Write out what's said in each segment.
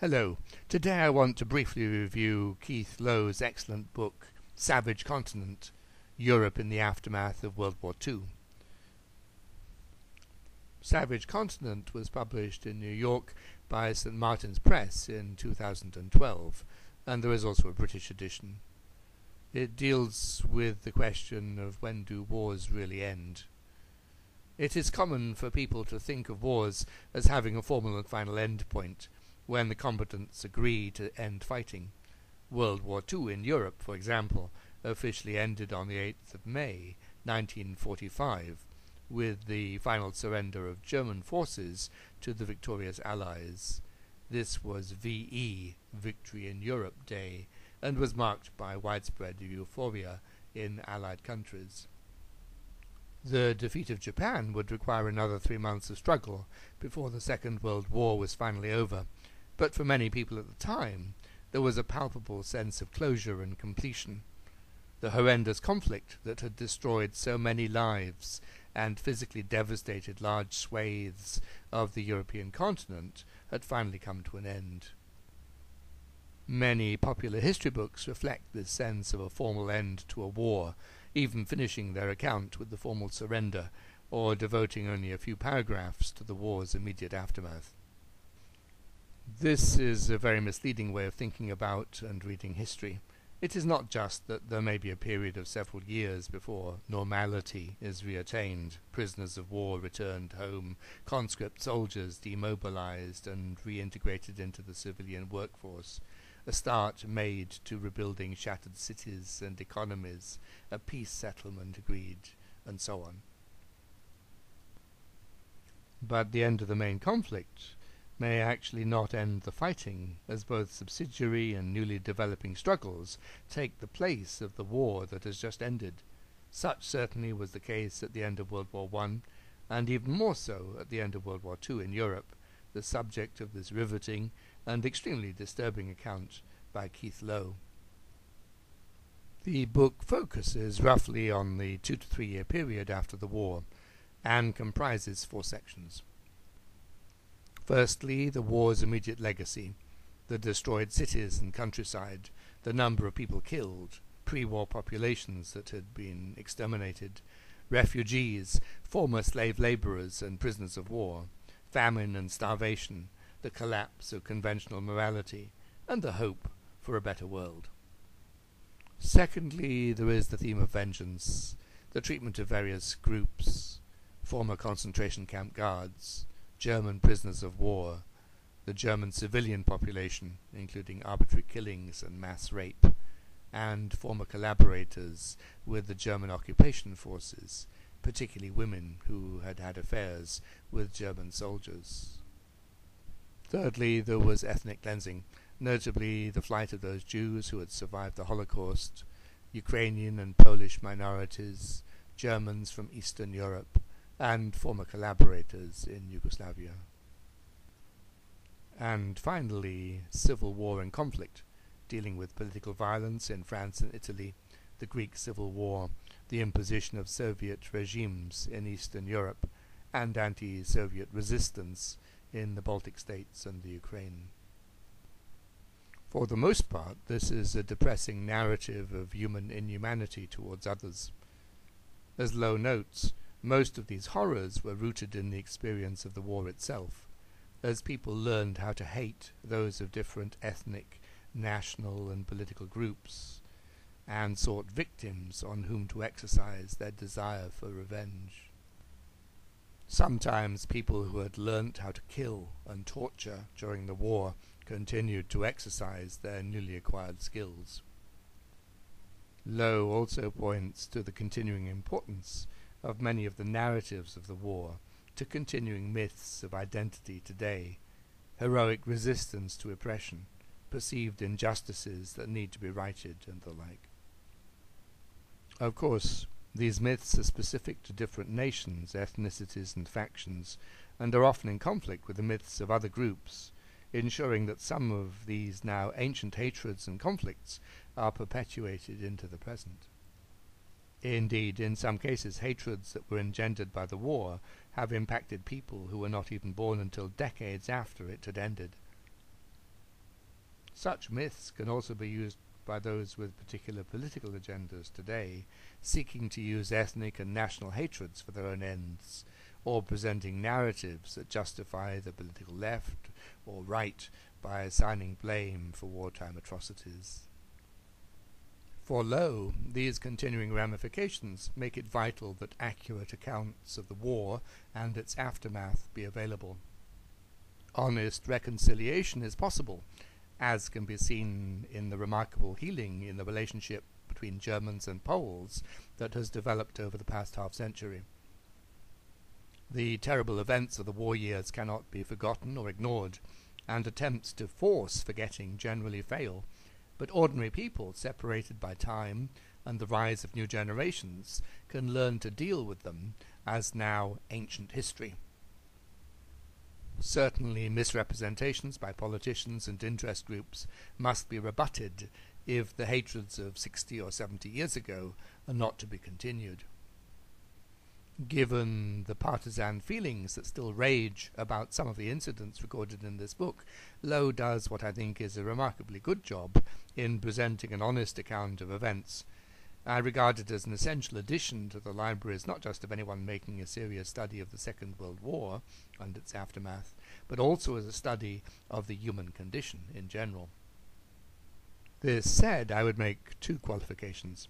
Hello. Today I want to briefly review Keith Lowe's excellent book, Savage Continent, Europe in the Aftermath of World War II. Savage Continent was published in New York by St. Martin's Press in 2012, and there is also a British edition. It deals with the question of when do wars really end. It is common for people to think of wars as having a formal and final end point, when the combatants agree to end fighting. World War II in Europe, for example, officially ended on the 8th of May 1945, with the final surrender of German forces to the victorious Allies. This was VE, Victory in Europe Day, and was marked by widespread euphoria in Allied countries. The defeat of Japan would require another 3 months of struggle before the Second World War was finally over, but for many people at the time, there was a palpable sense of closure and completion. The horrendous conflict that had destroyed so many lives and physically devastated large swathes of the European continent had finally come to an end. Many popular history books reflect this sense of a formal end to a war, even finishing their account with the formal surrender, or devoting only a few paragraphs to the war's immediate aftermath. This is a very misleading way of thinking about and reading history. It is not just that there may be a period of several years before normality is reattained, prisoners of war returned home, conscript soldiers demobilized and reintegrated into the civilian workforce, a start made to rebuilding shattered cities and economies, a peace settlement agreed, and so on. But the end of the main conflict may actually not end the fighting, as both subsidiary and newly developing struggles take the place of the war that has just ended. Such certainly was the case at the end of World War I, and even more so at the end of World War II in Europe, the subject of this riveting and extremely disturbing account by Keith Lowe. The book focuses roughly on the 2 to 3 year period after the war, and comprises 4 sections. Firstly, the war's immediate legacy, the destroyed cities and countryside, the number of people killed, pre-war populations that had been exterminated, refugees, former slave laborers and prisoners of war, famine and starvation, the collapse of conventional morality, and the hope for a better world. Secondly, there is the theme of vengeance, the treatment of various groups, former concentration camp guards, German prisoners of war, the German civilian population, including arbitrary killings and mass rape, and former collaborators with the German occupation forces, particularly women who had had affairs with German soldiers. Thirdly, there was ethnic cleansing, notably the flight of those Jews who had survived the Holocaust, Ukrainian and Polish minorities, Germans from Eastern Europe, and former collaborators in Yugoslavia. And finally, civil war and conflict, dealing with political violence in France and Italy, the Greek Civil War, the imposition of Soviet regimes in Eastern Europe, and anti-Soviet resistance in the Baltic states and the Ukraine. For the most part, this is a depressing narrative of human inhumanity towards others. As Lowe notes, most of these horrors were rooted in the experience of the war itself, as people learned how to hate those of different ethnic, national and political groups, and sought victims on whom to exercise their desire for revenge. Sometimes people who had learnt how to kill and torture during the war continued to exercise their newly acquired skills. Lowe also points to the continuing importance of many of the narratives of the war to continuing myths of identity today, heroic resistance to oppression, perceived injustices that need to be righted, and the like. Of course, these myths are specific to different nations, ethnicities and factions, and are often in conflict with the myths of other groups, ensuring that some of these now ancient hatreds and conflicts are perpetuated into the present. Indeed, in some cases, hatreds that were engendered by the war have impacted people who were not even born until decades after it had ended. Such myths can also be used by those with particular political agendas today, seeking to use ethnic and national hatreds for their own ends, or presenting narratives that justify the political left or right by assigning blame for wartime atrocities. For Lowe, these continuing ramifications make it vital that accurate accounts of the war and its aftermath be available. Honest reconciliation is possible, as can be seen in the remarkable healing in the relationship between Germans and Poles that has developed over the past half-century. The terrible events of the war years cannot be forgotten or ignored, and attempts to force forgetting generally fail, but ordinary people separated by time and the rise of new generations can learn to deal with them as now ancient history. Certainly misrepresentations by politicians and interest groups must be rebutted if the hatreds of 60 or 70 years ago are not to be continued. Given the partisan feelings that still rage about some of the incidents recorded in this book, Lowe does what I think is a remarkably good job in presenting an honest account of events. I regard it as an essential addition to the libraries not just of anyone making a serious study of the Second World War and its aftermath, but also as a study of the human condition in general. This said, I would make two qualifications.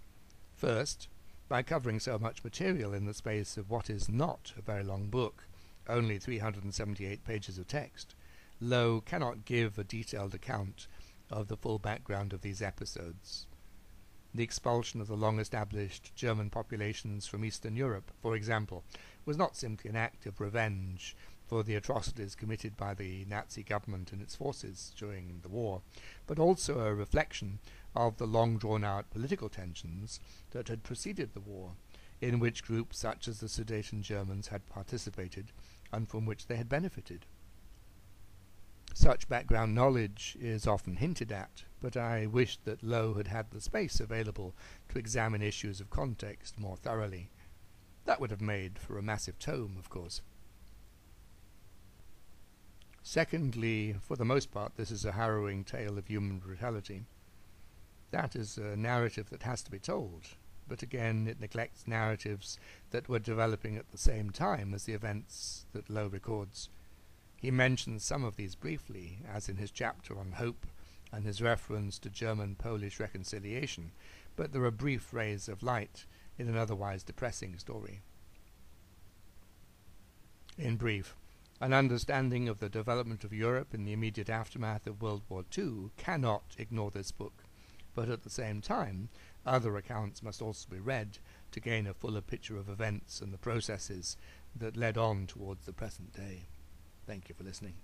First, by covering so much material in the space of what is not a very long book, only 378 pages of text, Lowe cannot give a detailed account of the full background of these episodes. The expulsion of the long-established German populations from Eastern Europe, for example, was not simply an act of revenge for the atrocities committed by the Nazi government and its forces during the war, but also a reflection of the long-drawn-out political tensions that had preceded the war, in which groups such as the Sudeten Germans had participated and from which they had benefited. Such background knowledge is often hinted at, but I wished that Lowe had had the space available to examine issues of context more thoroughly. That would have made for a massive tome, of course. Secondly, for the most part, this is a harrowing tale of human brutality. That is a narrative that has to be told, but again it neglects narratives that were developing at the same time as the events that Lowe records. He mentions some of these briefly, as in his chapter on hope and his reference to German-Polish reconciliation, but there are brief rays of light in an otherwise depressing story. In brief, an understanding of the development of Europe in the immediate aftermath of World War II cannot ignore this book, but at the same time, other accounts must also be read to gain a fuller picture of events and the processes that led on towards the present day. Thank you for listening.